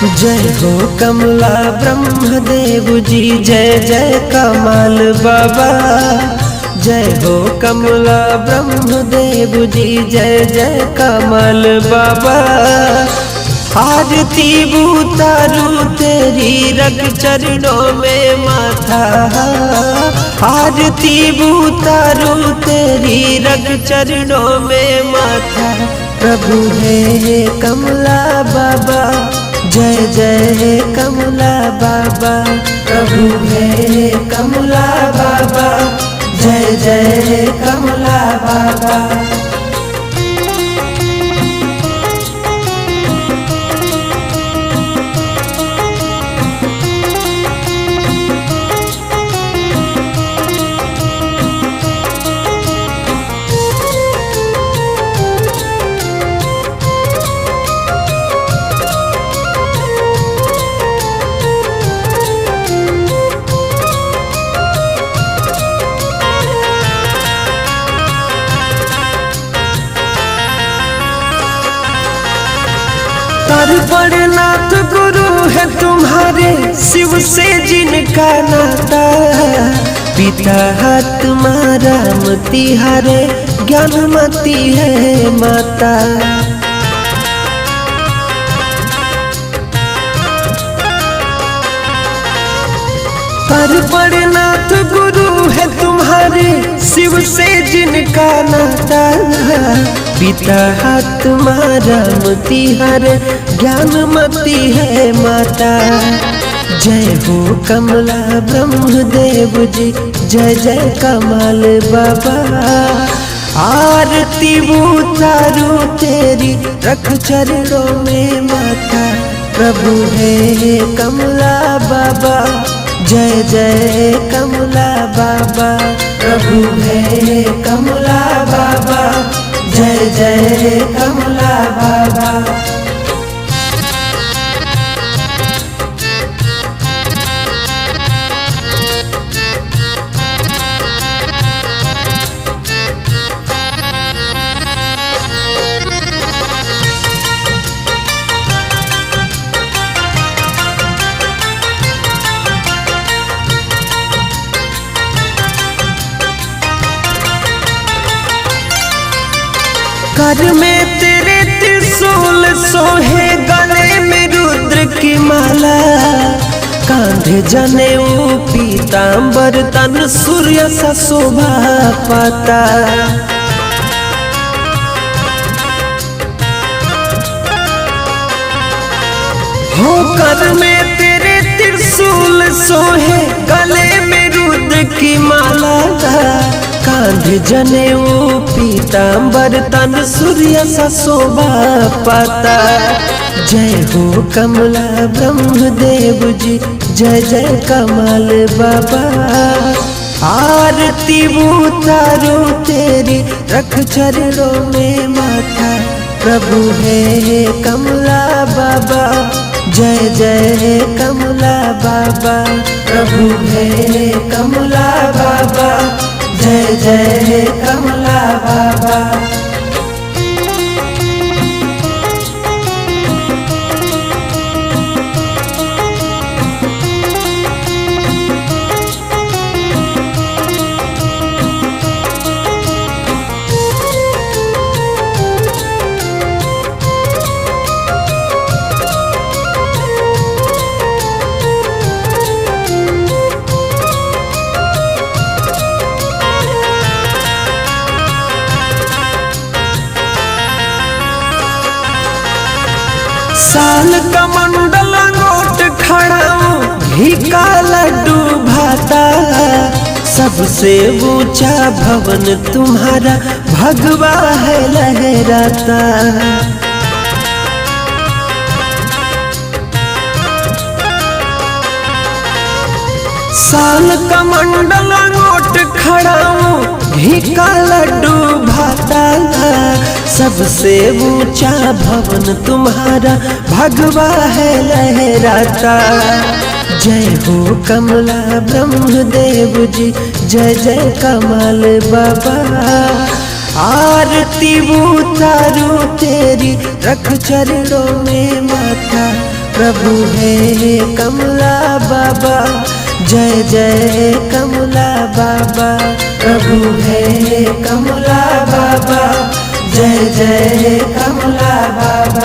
जय हो कमला ब्रह्मदेव जी, जय जय कमाल बाबा। जय हो कमला ब्रह्मदेव जी, जय जय कमाल बाबा। आरती उतारू तेरी रख चरणों में माथा, आरती उतारू तेरी रख चरणों में माथा। प्रभु है कमला बाबा, जय जय कमला बाबा। प्रभु है कमला बाबा, जय जय कमला बाबा। बड़नाथ गुरु है तुम्हारे, शिव से जिनका नाता। पिता तुम्हारा मती हरे, ज्ञानमती है माता। बड़नाथ गुरु है तुम्हारे, शिव से जिनका नाता। पिता तुम्हारा मती हर, ज्ञानमती है माता। जय हो कमला ब्रह्मदेव जी, जय जय कमाल बाबा। आरती उतारू तेरी रख चरणों में माथा। प्रभु है कमला बाबा, जय जय कमला बाबा। प्रभु है कमला बाबा, जय जय कमला बाबा। कर में तेरे त्रिशूल सोहे, गले में रुद्र की माला। कांधे जनेऊ पीतांबर, तन सूर्य सा शोभा पाता। हो कर में तेरे त्रिशूल सोहे, गले में रुद्र की माला। कांधे जनेऊ पीतांबर, तन सूर्य सा शोभा पाता। जय हो कमला ब्रह्मदेव जी, जय जय कमाल बाबा। आरती उतारू तेरी रख चरणों में माथा। प्रभु है कमला बाबा, जय जय कमला बाबा। प्रभु है कमला बाबा, जय जय कमला बाबा। साल का मंडल नोट खड़ा, घी का लड्डू भाता। सबसे ऊंचा भवन तुम्हारा, भगवा है लहराता। साल का मंडल नोट खड़ा, घी का लड्डू भाता। सबसे ऊंचा भवन तुम्हारा, भगवा है लहराता। जय हो कमला ब्रह्मदेव जी, जय जय कमाल बाबा। आरती उतारू तेरी रख चरणों में माथा। प्रभु है कमला बाबा, जय जय कमला बाबा। प्रभु है कमला बाबा, जय जय कमला बाबा।